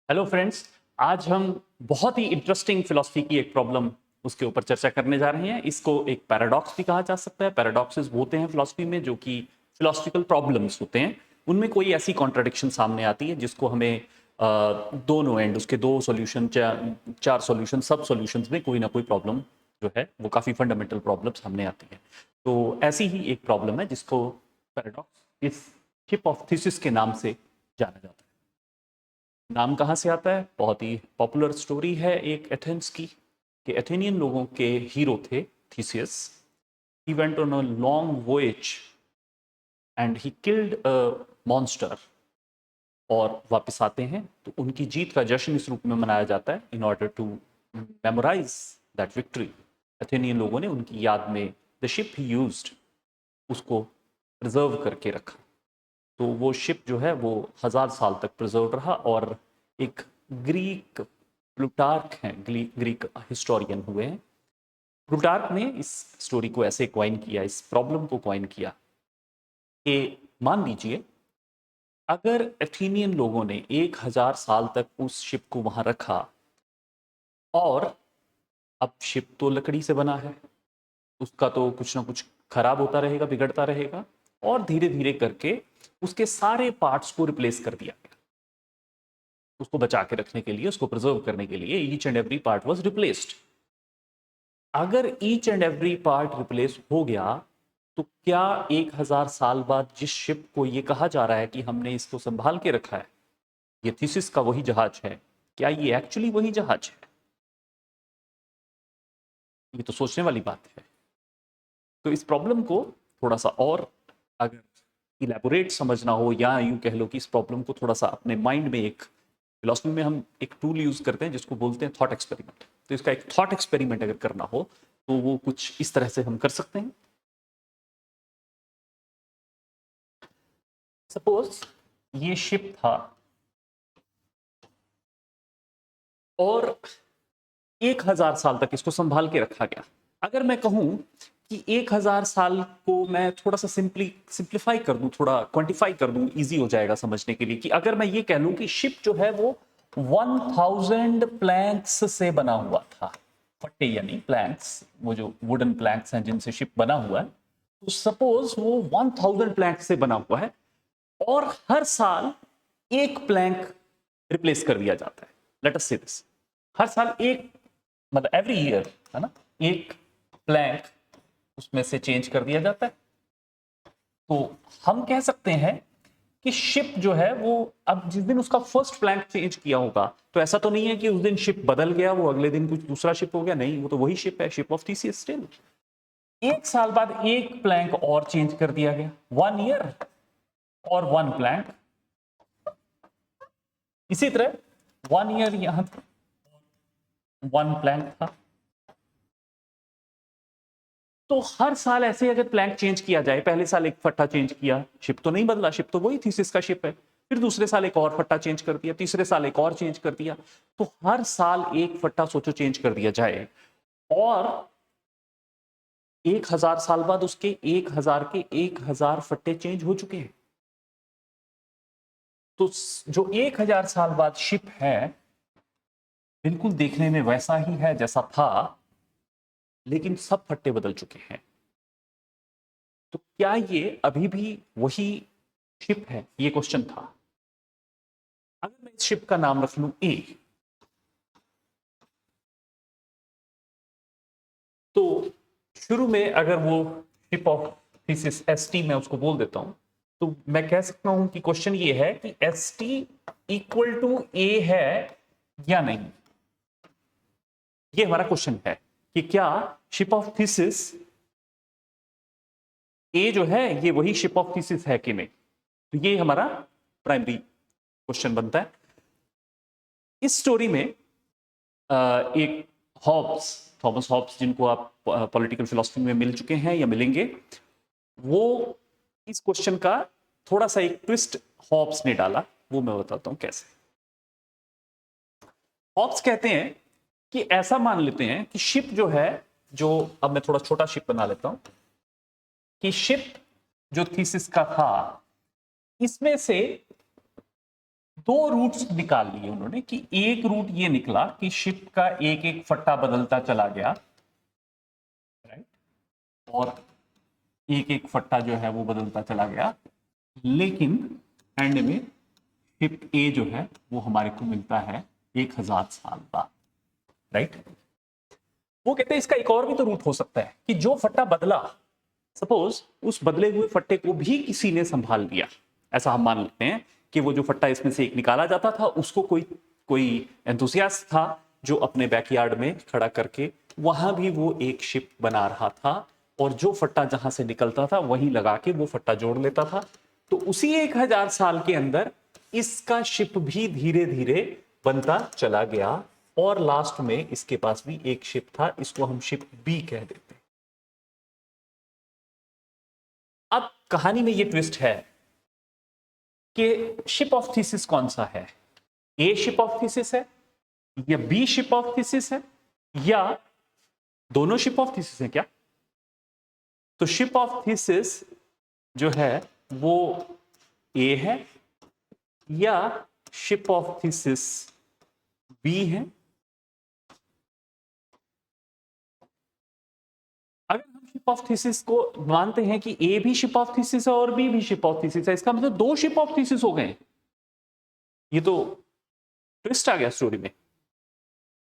Hello friends. आज हम बहुत ही इंटरेस्टिंग फिलॉसफी की एक प्रॉब्लम उसके ऊपर चर्चा करने जा रहे हैं। इसको एक पैराडॉक्स भी कहा जा सकता है। पैराडॉक्सेस होते हैं फिलॉसफी में जो कि फिलोसफिकल प्रॉब्लम्स होते हैं। उनमें कोई ऐसी कॉन्ट्रडिक्शन सामने आती है जिसको हमें दोनों एंड उसके दो सॉल्यूशन चार सॉल्यूशन सब सॉल्यूशंस में कोई ना कोई प्रॉब्लम जो है वो काफ़ी फंडामेंटल प्रॉब्लम सामने आती है। तो ऐसी ही एक प्रॉब्लम है जिसको पैराडॉक्स इस शिप ऑफ थीसिस के नाम से जाना जाता है। नाम कहाँ से आता है? बहुत ही पॉपुलर स्टोरी है एक एथेंस की कि एथेनियन लोगों के हीरो थे Theseus. He went on a long voyage and he killed a monster और वापस आते हैं तो उनकी जीत का जश्न इस रूप में मनाया जाता है in order to memorise that victory. Athenian लोगों ने उनकी याद में द शिप ही यूज्ड उसको प्रिजर्व करके रखा। तो वो शिप जो है वो 1000 साल तक प्रिजर्व रहा और एक ग्रीक प्लूटार्क हैं, ग्रीक हिस्टोरियन हुए हैं। प्लूटार्क ने इस स्टोरी को ऐसे क्वाइन किया, इस प्रॉब्लम को क्वाइन किया कि मान लीजिए अगर एथेनियन लोगों ने 1000 साल तक उस शिप को वहां रखा और अब शिप तो लकड़ी से बना है, उसका तो कुछ ना कुछ खराब होता रहेगा, बिगड़ता रहेगा और धीरे धीरे करके उसके सारे पार्ट्स को रिप्लेस कर दिया गया। उसको बचा के रखने के लिए, उसको प्रिजर्व करने के लिए each and every part was replaced. अगर each and every part replace हो गया तो क्या 1000 साल बाद जिस शिप को ये कहा जा रहा है कि हमने इसको संभाल के रखा है, ये थीसिस का वही जहाज है, क्या ये एक्चुअली वही जहाज है? ये तो सोचने वाली बात है। तो इस प्रॉब्लम को थोड़ा सा और अगर इलेबोरेट समझना हो या यूं कह लो कि इस प्रॉब्लम को थोड़ा सा अपने माइंड में, एक फिलोसफी में हम एक टूल यूज करते हैं जिसको बोलते हैं थॉट एक्सपेरिमेंट। तो इसका एक थॉट एक्सपेरिमेंट अगर करना हो तो वो कुछ इस तरह से हम कर सकते हैं। सपोज ये शिप था और 1000 साल तक इसको संभाल के रखा गया। अगर मैं कहूं कि 1000 साल को मैं थोड़ा सा सिंप्लीफाई कर दूं, थोड़ा क्वांटिफाई कर दूं, इजी हो जाएगा समझने के लिए, कि अगर मैं ये कह लूं कि शिप जो है वो 1000 प्लैंक्स से बना हुआ था, फट्टे यानी प्लैंक्स, वो जो वुडन प्लैंक्स हैं जिनसे शिप बना हुआ है, तो सपोज वो 1000 प्लैंक्स से बना हुआ है और हर साल एक प्लैंक रिप्लेस कर दिया जाता है। लेट अस से दिस, हर साल एक, मतलब एवरी ईयर, है ना, एक प्लैंक उसमें से चेंज कर दिया जाता है। तो हम कह सकते हैं कि शिप जो है वो, अब जिस दिन उसका फर्स्ट प्लैंक चेंज किया होगा तो ऐसा तो नहीं है कि उस दिन शिप बदल गया, वो अगले दिन कुछ दूसरा शिप हो गया, नहीं, वो तो वही शिप है, शिप ऑफ थीसिस स्टिल। एक साल बाद एक प्लैंक और चेंज कर दिया गया, 1 ईयर और 1 प्लैंक। इसी तरह 1 ईयर यहां 1 प्लैंक था। तो हर साल ऐसे अगर प्लैंक चेंज किया जाए, पहले साल एक फट्टा चेंज किया, शिप तो नहीं बदला, शिप तो वही थीसिस का शिप है, फिर दूसरे साल एक और फट्टा चेंज कर दिया, तीसरे साल एक और चेंज कर दिया, तो हर साल एक फट्टा सोचो चेंज कर दिया जाए और 1000 साल बाद उसके 1000 के 1000 फट्टे चेंज हो चुके हैं। तो जो 1000 साल बाद शिप है बिल्कुल देखने में वैसा ही है जैसा था, लेकिन सब फट्टे बदल चुके हैं। तो क्या ये अभी भी वही शिप है? ये क्वेश्चन था। अगर मैं इस शिप का नाम रख लूं ए, तो शुरू में अगर वो ship of thesis S T मैं उसको बोल देता हूं, तो मैं कह सकता हूं कि क्वेश्चन ये है कि एस टी इक्वल टू ए है या नहीं। ये हमारा क्वेश्चन है कि क्या शिप ऑफ थीसिस ए जो है ये वही शिप ऑफ थीसिस है कि नहीं। तो ये हमारा प्राइमरी क्वेश्चन बनता है। इस स्टोरी में एक हॉब्स, थॉमस हॉब्स, जिनको आप पॉलिटिकल फिलोसफी में मिल चुके हैं या मिलेंगे, वो इस क्वेश्चन का थोड़ा सा एक ट्विस्ट हॉब्स ने डाला। वो मैं बताता हूं कैसे। हॉब्स कहते हैं कि ऐसा मान लेते हैं कि शिप जो है, जो, अब मैं थोड़ा छोटा शिप बना लेता हूं, कि शिप जो थीसिस का था इसमें से दो रूट्स निकाल लिए उन्होंने कि एक रूट ये निकला कि शिप का एक एक फट्टा बदलता चला गया, राइट, और एक एक फट्टा जो है वो बदलता चला गया, लेकिन एंड में शिप ए जो है वो हमारे को मिलता है 1000 साल बाद, राइट। वो कहते हैं इसका एक और भी तो रूट हो सकता है कि जो फट्टा बदला, सपोज उस बदले हुए फट्टे को भी किसी ने संभाल लिया, ऐसा हम मान लेते हैं कि वो जो फट्टा इसमें से एक निकाला जाता था उसको कोई एंथुसियास्ट था जो अपने बैकयार्ड में खड़ा करके वहां भी वो एक शिप बना रहा था, और जो फट्टा जहां से निकलता था वहीं लगा के वो फट्टा जोड़ लेता था। तो उसी 1000 साल के अंदर इसका शिप भी धीरे धीरे बनता चला गया, और लास्ट में इसके पास भी एक शिप था, इसको हम शिप बी कह देते हैं। अब कहानी में ये ट्विस्ट है कि शिप ऑफ थीसिस कौन सा है, ए शिप ऑफ थीसिस है या बी शिप ऑफ थीसिस है या दोनों शिप ऑफ थीसिस है क्या? तो शिप ऑफ थीसिस जो है वो ए है या शिप ऑफ थीसिस बी है? अगर हम शिप ऑफ थीसिस को मानते हैं कि ए भी शिप ऑफ थीसिस है और बी भी शिप ऑफ थीसिस है, इसका मतलब दो शिप ऑफ थीसिस हो गए। ये तो ट्विस्ट आ गया स्टोरी में।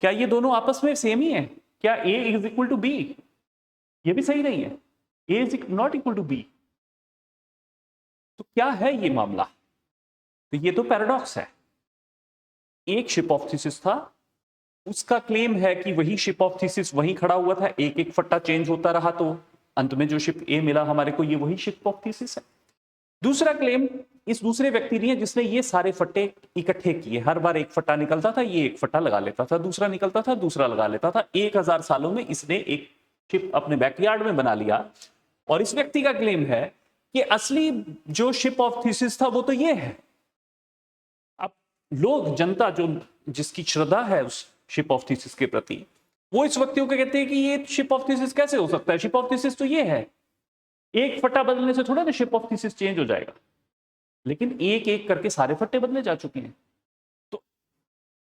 क्या ये दोनों आपस में सेम ही है? क्या A is equal to B? ये भी सही नहीं है, A is not equal to B. तो क्या है ये मामला? तो ये तो पैराडॉक्स है। एक शिप ऑफ थीसिस था, उसका क्लेम है कि वही शिप ऑफ थीसिस वहीं खड़ा हुआ था, एक एक फट्टा चेंज होता रहा, तो अंत में जो शिप ए मिला हमारे को, ये वही शिप ऑफ थीसिस है। दूसरा क्लेम इस दूसरे व्यक्ति ने, जिसने ये सारे फट्टे इकट्ठे किए, हर बार एक फट्टा निकलता था, ये एक फट्टा लगा लेता था, दूसरा निकलता था, दूसरा लगा लेता था। 1000 सालों में इसने एक शिप अपने बैकयार्ड में बना लिया। और इस व्यक्ति का क्लेम है कि असली जो शिप ऑफ थीसिस था वो तो ये है। अब लोग, जनता जो जिसकी श्रद्धा है उस शिप ऑफ थीसिस के प्रति, वो इस व्यक्तियों को कहते हैं कि ये शिप ऑफ थीसिस कैसे हो सकता है, शिप ऑफ थीसिस तो ये है। एक फट्टा बदलने से थोड़ा ना शिप ऑफ थीसिस चेंज हो जाएगा, लेकिन एक एक करके सारे फट्टे बदले जा चुके हैं। तो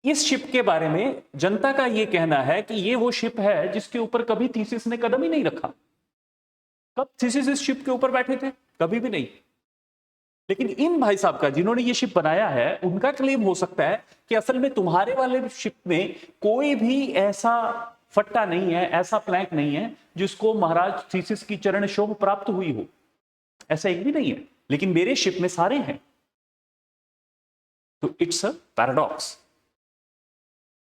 इस शिप के बारे में जनता का यह कहना है कि ये वो शिप है जिसके ऊपर कभी थीसिस ने कदम ही नहीं रखा। कब थीसिस इस शिप के ऊपर बैठे थे? कभी भी नहीं। लेकिन इन भाई साहब का, जिन्होंने ये शिप बनाया है, उनका क्लेम हो सकता है कि असल में तुम्हारे वाले शिप में कोई भी ऐसा फट्टा नहीं है, ऐसा प्लैंक नहीं है जिसको महाराज थीसिस की चरण शोभ प्राप्त हुई हो, ऐसा एक भी नहीं है, लेकिन मेरे शिप में सारे हैं। तो इट्स अ पैराडॉक्स।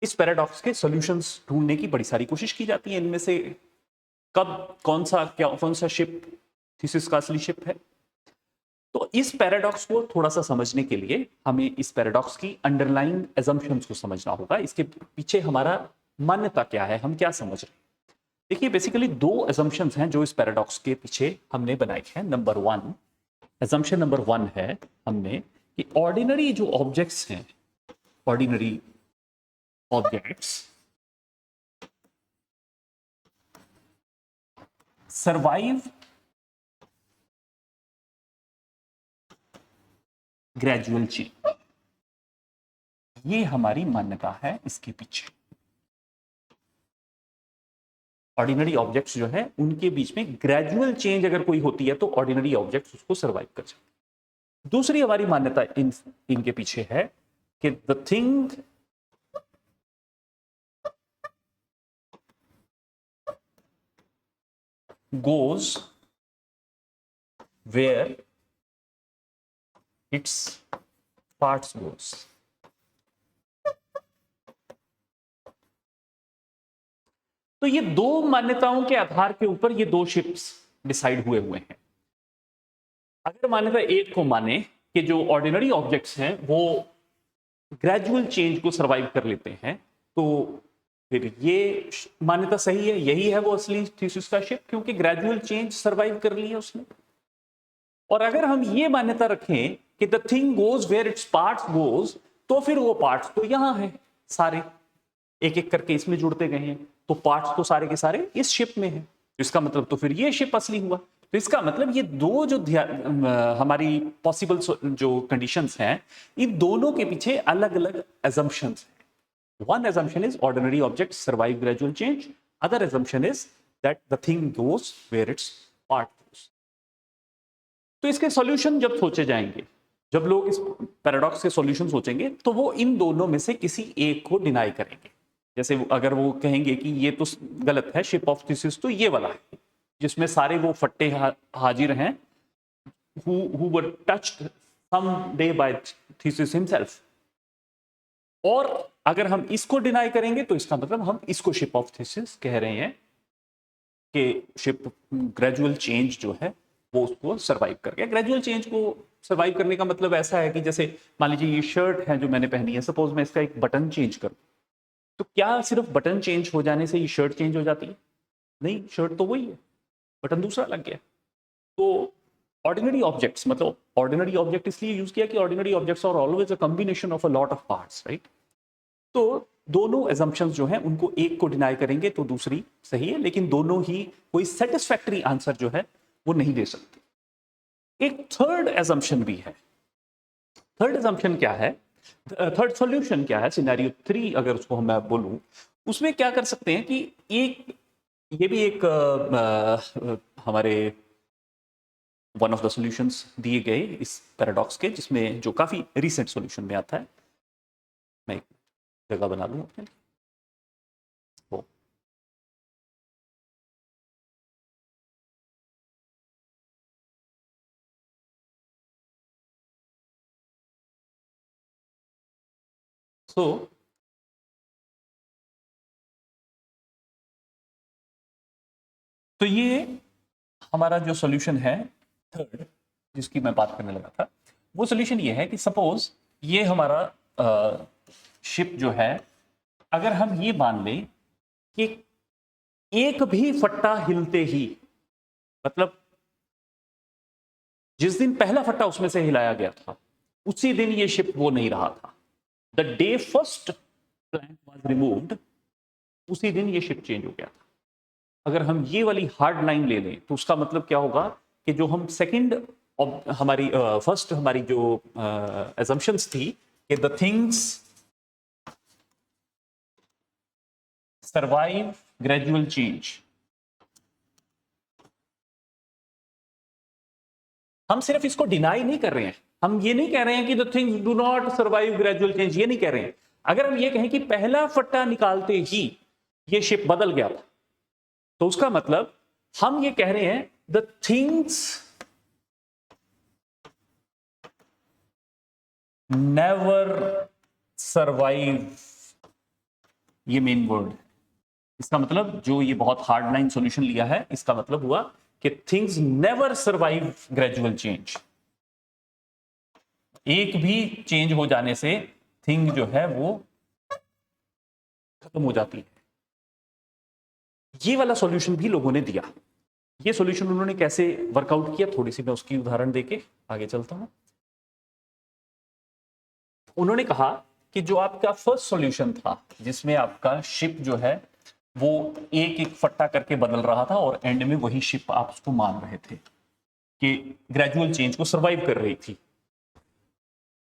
इस पैराडॉक्स के सॉल्यूशंस ढूंढने की बड़ी सारी कोशिश की जाती है। इनमें से कब कौन सा शिप थीसिस का असली शिप है? तो इस पैराडॉक्स को थोड़ा सा समझने के लिए हमें इस पैराडॉक्स की अंडरलाइंग एजम्पशंस को समझना होगा। इसके पीछे हमारा मान्यता क्या है, हम क्या समझ रहे हैं। देखिए, बेसिकली दो एजम्पशंस हैं जो इस पैराडॉक्स के पीछे हमने बनाई है। Number one, assumption number one है हमने कि ऑर्डिनरी जो ऑब्जेक्ट्स हैं, ordinary objects survive gradual change. ये हमारी मान्यता है इसके पीछे। ऑर्डिनरी ऑब्जेक्ट्स जो है उनके बीच में ग्रेजुअल चेंज अगर कोई होती है तो ऑर्डिनरी ऑब्जेक्ट्स उसको सर्वाइव कर जाते। दूसरी हमारी मान्यता इनके पीछे है कि the thing goes where its parts goes. तो ये दो मान्यताओं के आधार के ऊपर ये दो शिप्स डिसाइड हुए हैं। अगर मान्यता एक को माने कि जो ऑर्डिनरी ऑब्जेक्ट्स हैं वो ग्रेजुअल चेंज को सरवाइव कर लेते हैं, तो फिर ये मान्यता सही है, यही है वो असली थीसिस का शिप, क्योंकि ग्रेजुअल चेंज सरवाइव कर ली है उसने। और अगर हम ये मान्यता रखें कि the thing goes where its parts goes, तो फिर वो पार्ट्स तो यहां है, सारे एक एक करके इसमें जुड़ते गए हैं, तो पार्ट्स तो सारे के सारे इस शिप में है। इसका मतलब तो फिर ये शिप असली हुआ। तो इसका मतलब ये दो जो हमारी पॉसिबल जो कंडीशंस हैं, इन दोनों के पीछे अलग अलग एजम्पशंस हैं। One assumption is ordinary object survive gradual change, other assumption is that the thing goes where its part goes. तो इसके सॉल्यूशन जब सोचे जाएंगे, जब लोग इस पैराडॉक्स के सॉल्यूशन सोचेंगे, तो वो इन दोनों में से किसी एक को डिनाई करेंगे। जैसे अगर वो कहेंगे कि ये तो गलत है, शिप ऑफ थीसिस तो ये वाला है जिसमें सारे वो फट्टे हाजिर हैं who were touched someday by Theseus himself। और अगर हम इसको डिनाई करेंगे तो इसका मतलब हम इसको शिप ऑफ थीसिस कह रहे हैं कि शिप ग्रेजुअल चेंज जो है वो उसको सरवाइव कर गया। ग्रेजुअल चेंज को सरवाइव करने का मतलब ऐसा है कि जैसे मान लीजिए ये शर्ट है जो मैंने पहनी है, सपोज मैं इसका एक बटन चेंज करूं, तो क्या सिर्फ बटन चेंज हो जाने से ये शर्ट चेंज हो जाती है? नहीं, शर्ट तो वही है, बटन दूसरा लग गया। तो ऑर्डिनरी ऑब्जेक्ट्स, मतलब ऑर्डिनरी ऑब्जेक्ट इसलिए यूज किया कि ordinary objects are always a combination of a lot of parts, right. तो दोनों एजम्पशंस जो हैं उनको एक को डिनाई करेंगे तो दूसरी सही है, लेकिन दोनों ही कोई सेटिस्फैक्टरी आंसर जो है वो नहीं दे सकते। एक थर्ड एजम्पशन भी है। थर्ड एजम्पशन क्या है, थर्ड सॉल्यूशन क्या है, सिनेरियो 3 अगर उसको मैं बोलूं, उसमें क्या कर सकते हैं कि एक ये भी एक हमारे वन ऑफ द सॉल्यूशंस दिए गए इस पैराडॉक्स के, जिसमें जो काफी रीसेंट सॉल्यूशन में आता है। मैं एक जगह बना लूं अपने लिए। तो ये हमारा जो सॉल्यूशन है थर्ड, जिसकी मैं बात करने लगा था, वो सॉल्यूशन ये है कि सपोज ये हमारा शिप जो है, अगर हम ये मान लें कि एक भी फट्टा हिलते ही, मतलब जिस दिन पहला फट्टा उसमें से हिलाया गया था उसी दिन ये शिप वो नहीं रहा था। The day first plank was removed, उसी दिन ये शिप चेंज हो गया था। अगर हम ये वाली हार्ड लाइन ले लें तो उसका मतलब क्या होगा कि जो हम सेकंड हमारी फर्स्ट हमारी जो assumptions थी कि the things survive gradual change, हम सिर्फ इसको डिनाई नहीं कर रहे हैं, हम ये नहीं कह रहे हैं कि the things do not survive gradual change, ये नहीं कह रहे हैं। अगर हम ये कहें कि पहला फट्टा निकालते ही ये शिप बदल गया था, तो उसका मतलब हम ये कह रहे हैं द थिंग्स नेवर सर्वाइव, ये मेन वर्ड। इसका मतलब जो ये बहुत हार्ड लाइन सॉल्यूशन लिया है, इसका मतलब हुआ कि things never survive gradual change. एक भी चेंज हो जाने से थिंग जो है वो खत्म हो जाती है। ये वाला सॉल्यूशन भी लोगों ने दिया। ये सॉल्यूशन उन्होंने कैसे वर्कआउट किया, थोड़ी सी मैं उसकी उदाहरण देके आगे चलता हूं। उन्होंने कहा कि जो आपका फर्स्ट सॉल्यूशन था, जिसमें आपका शिप जो है वो एक एक फट्टा करके बदल रहा था और एंड में वही शिप आप उसको मान रहे थे कि ग्रेजुअल चेंज को सरवाइव कर रही थी,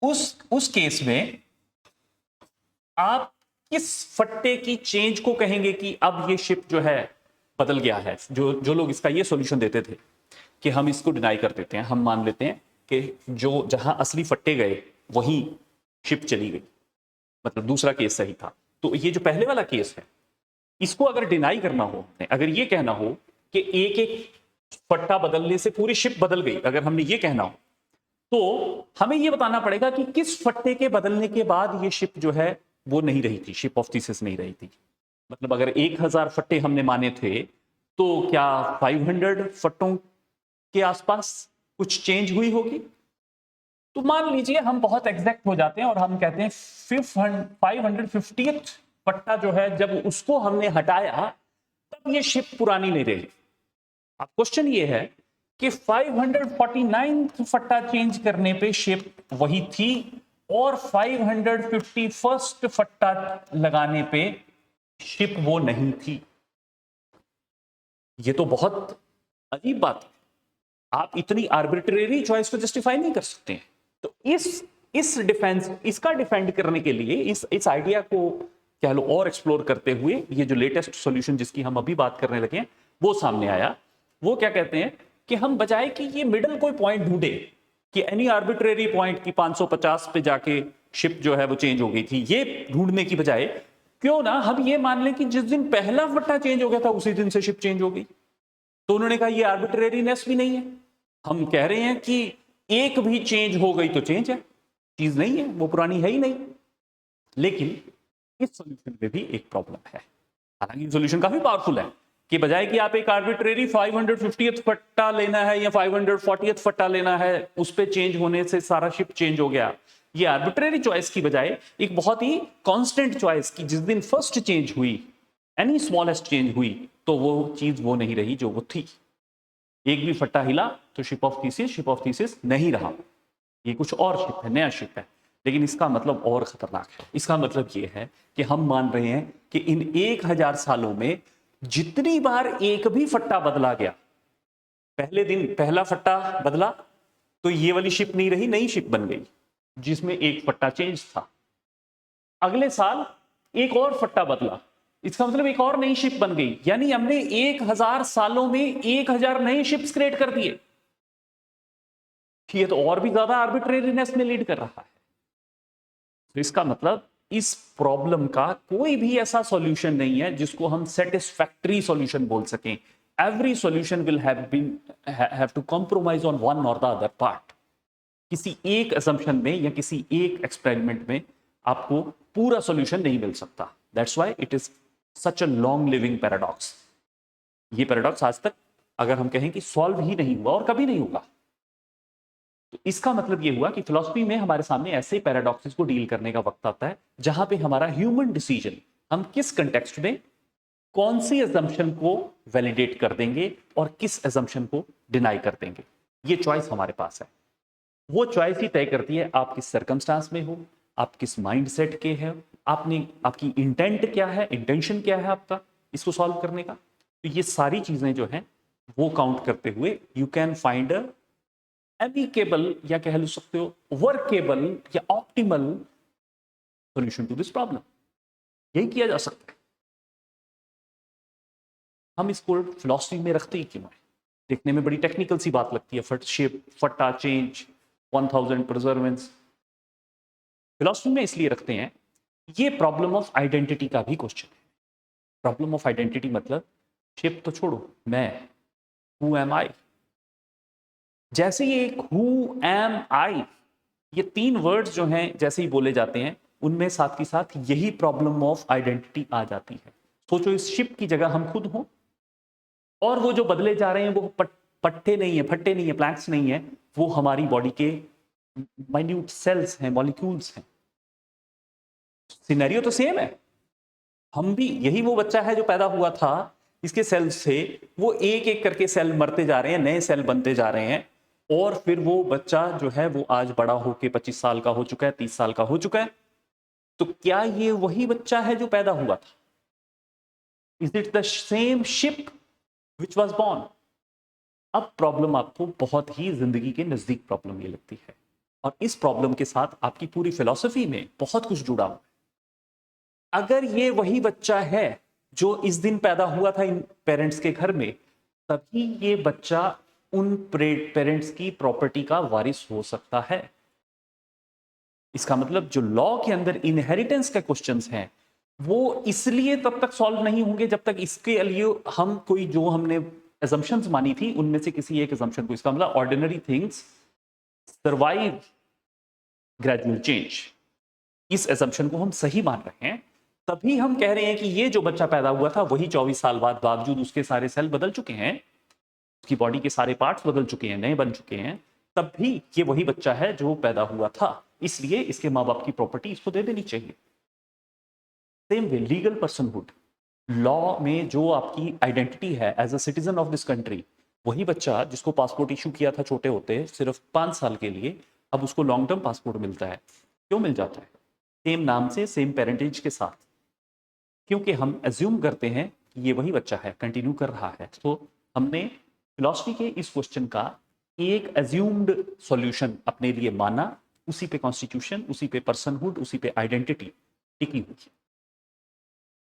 उस केस में आप किस फट्टे की चेंज को कहेंगे कि अब ये शिप जो है बदल गया है? जो लोग इसका ये सॉल्यूशन देते थे कि हम इसको डिनाई कर देते हैं, हम मान लेते हैं कि जो जहां असली फट्टे गए वहीं शिप चली गई, मतलब दूसरा केस सही था। तो ये जो पहले वाला केस है, इसको अगर डिनाई करना हो, अगर ये कहना हो कि एक एक फट्टा बदलने से पूरी शिप बदल गई, अगर हमने ये कहना हो, तो हमें ये बताना पड़ेगा कि किस फट्टे के बदलने के बाद ये शिप जो है वो नहीं रही थी, शिप ऑफ थीसिस नहीं रही थी। मतलब अगर 1000 फट्टे हमने माने थे, तो क्या 500 फट्टों के आसपास कुछ चेंज हुई होगी? तो मान लीजिए हम बहुत एग्जैक्ट हो जाते हैं और हम कहते हैं 550th फट्टा जो है, जब उसको हमने हटाया तब ये शिप पुरानी नहीं रही। अब क्वेश्चन ये है कि 549th फट्टा चेंज करने पे शिप वही थी और 551st फट्टा लगाने पे शिप वो नहीं थी। ये तो बहुत अजीब बात है। आप इतनी आर्बिट्रेरी चॉइस को जस्टिफाई नहीं कर सकते हैं। तो इसका डिफेंड करने के लिए इस आइडिया को कह लो और एक्सप्लोर करते हुए ये जो लेटेस्ट सॉल्यूशन जिसकी हम अभी बात करने लगे हैं वो सामने आया। वो क्या कहते हैं कि हम बजाय कि ये मिडल कोई पॉइंट ढूंढे कि एनी आर्बिट्रेरी पॉइंट की 550 पे जाके शिप जो है वो चेंज हो गई थी, ये ढूंढने की बजाय क्यों ना हम ये मान लें कि जिस दिन पहला फट्टा चेंज हो गया था उसी दिन से शिप चेंज हो गई। तो उन्होंने कहा ये आर्बिट्रेरीनेस भी नहीं है, हम कह रहे हैं कि एक भी चेंज हो गई तो चेंज है, चीज नहीं है, वो पुरानी है ही नहीं। लेकिन इस सॉल्यूशन में भी एक प्रॉब्लम है। हालांकि सॉल्यूशन काफी पावरफुल है कि बजाय कि आप एक आर्बिट्रेरी 550th फट्टा लेना है या 540th फट्टा लेना है, उस पे चेंज होने से सारा शिप चेंज हो गया, ये आर्बिट्रेरी चॉइस की बजाय एक बहुत ही कांस्टेंट चॉइस की जिस दिन फर्स्ट चेंज हुई, एनी स्मॉलेस्ट चेंज हुई, तो वो चीज वो नहीं रही जो वो थी। एक भी फट्टा हिला तो शिप ऑफ थीसिस नहीं रहा, ये कुछ और शिप है, नया शिप है। लेकिन इसका मतलब और खतरनाक है। इसका मतलब ये है कि हम मान रहे हैं कि इन 1000 सालों में जितनी बार एक भी फट्टा बदला गया, पहले दिन पहला फट्टा बदला तो ये वाली शिप नहीं रही, नई शिप बन गई जिसमें एक फट्टा चेंज था। अगले साल एक और फट्टा बदला, इसका मतलब एक और नई शिप बन गई, यानी हमने 1000 सालों में 1000 नए शिप्स क्रिएट कर दिए। ये तो और भी ज्यादा आर्बिट्रेरीनेस में लीड कर रहा है। तो इसका मतलब इस प्रॉब्लम का कोई भी ऐसा सॉल्यूशन नहीं है जिसको हम सेटिस्फैक्टरी सॉल्यूशन बोल सकें। Every solution will have to compromise on one or the other part. किसी एक असम्पशन में या किसी एक एक्सपेरिमेंट में आपको पूरा सॉल्यूशन नहीं मिल सकता। That's why it is such a long living paradox. ये पैराडॉक्स आज तक अगर हम कहें कि सॉल्व ही नहीं हुआ और कभी नहीं होगा। तो इसका मतलब यह हुआ कि फिलॉसफी में हमारे सामने ऐसे पैराडॉक्सेस को डील करने का वक्त आता है जहां पे हमारा ह्यूमन डिसीजन, हम किस कंटेक्स्ट में कौन सी असम्पशन को वैलिडेट कर देंगे और किस असम्पशन को डिनाई कर देंगे, ये चॉइस हमारे पास है। वो चॉइस ही तय करती है आप किस सर्कमस्टांस में हो, आप किस माइंडसेट के हैं, आपकी इंटेंट क्या है, इंटेंशन क्या है आपका इसको सॉल्व करने का। तो ये सारी चीजें जो हैं वो काउंट करते हुए you can find a amicable या कह सकते हो वर्केबल या optimal solution to this problem. यही किया जा सकता है। हम इसको फिलॉसफी में रखते ही क्यों है? देखने में बड़ी टेक्निकल सी बात लगती है, शेप, फट्टा चेंज, 1000 प्रिजर्वेंस। फिलॉसफी में इसलिए रखते हैं, ये प्रॉब्लम ऑफ आइडेंटिटी का भी क्वेश्चन है। प्रॉब्लम ऑफ आइडेंटिटी मतलब शेप तो छोड़ो, मैं, हु एम आई। जैसे ये हु एम आई, ये 3 वर्ड्स जो हैं जैसे ही बोले जाते हैं उनमें साथ ही साथ यही प्रॉब्लम ऑफ आइडेंटिटी आ जाती है। सोचो इस शिप की जगह हम खुद हों और वो जो बदले जा रहे हैं वो पट्टे नहीं है, फट्टे नहीं है, प्लैंक्स नहीं है, वो हमारी बॉडी के माइन्यूट सेल्स हैं, मॉलिक्यूल्स हैं। सिनेरियो तो सेम है। हम भी, यही वो बच्चा है जो पैदा हुआ था, इसके सेल्स से वो एक एक करके सेल मरते जा रहे हैं, नए सेल बनते जा रहे हैं, और फिर वो बच्चा जो है वो आज बड़ा होके 25 साल का हो चुका है, 30 साल का हो चुका है। तो क्या ये वही बच्चा है जो पैदा हुआ था? Is it the same ship which was born? अब प्रॉब्लम आपको बहुत ही जिंदगी के नजदीक प्रॉब्लम ये लगती है, और इस प्रॉब्लम के साथ आपकी पूरी फिलॉसफी में बहुत कुछ जुड़ा हुआ है। अगर ये वही बच्चा है जो इस दिन पैदा हुआ था इन पेरेंट्स के घर में, तभी ये बच्चा उन पेरेंट्स की प्रॉपर्टी का वारिस हो सकता है। इसका मतलब जो लॉ के अंदर इनहेरिटेंस के क्वेश्चंस हैं वो इसलिए तब तक सॉल्व नहीं होंगे जब तक इसके लिए हम कोई जो हमने assumptions मानी थी उनमें से किसी एक assumption को, इसका मतलब ordinary things survive gradual change, इस assumption को हम सही मान रहे हैं, तभी हम कह रहे हैं कि ये जो बच्चा पैदा हुआ था वही 24 साल बाद, बावजूद उसके सारे सेल बदल चुके हैं, उसकी बॉडी के सारे पार्ट्स बदल चुके हैं, नए बन चुके हैं, तब भी ये वही बच्चा है जो पैदा हुआ था। इसलिए इसके माँ बाप की प्रॉपर्टी इसको दे देनी चाहिए। Same way legal personhood, law में जो आपकी आइडेंटिटी है as a citizen of this country, वही बच्चा जिसको पासपोर्ट इशू किया था छोटे होते सिर्फ 5 साल के लिए, अब उसको लॉन्ग टर्म पासपोर्ट मिलता है। क्यों मिल जाता है? सेम नाम से, सेम पेरेंटेज के साथ, क्योंकि हम एज्यूम करते हैं कि ये वही बच्चा है, कंटिन्यू कर रहा है। तो हमने फिलॉसफी के इस क्वेश्चन का एक एज्यूम्ड सॉल्यूशन अपने लिए माना, उसी पे कॉन्स्टिट्यूशन, उसी पे पर्सनहुड, उसी पे आइडेंटिटी टिकी हुई है।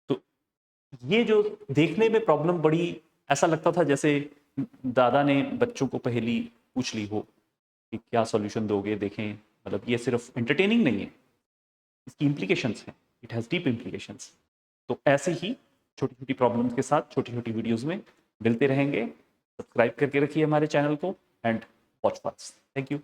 तो ये जो देखने में प्रॉब्लम बड़ी ऐसा लगता था जैसे दादा ने बच्चों को पहेली पूछ ली हो कि क्या सॉल्यूशन दोगे, देखें, मतलब ये सिर्फ एंटरटेनिंग नहीं है, इसकी इम्प्लीकेशंस हैं, इट हैज़ डीप इम्प्लीकेशंस। तो ऐसे ही छोटी छोटी प्रॉब्लम्स के साथ छोटी छोटी वीडियोस में मिलते रहेंगे। सब्सक्राइब करके रखिए हमारे चैनल को and watch fast. Thank you.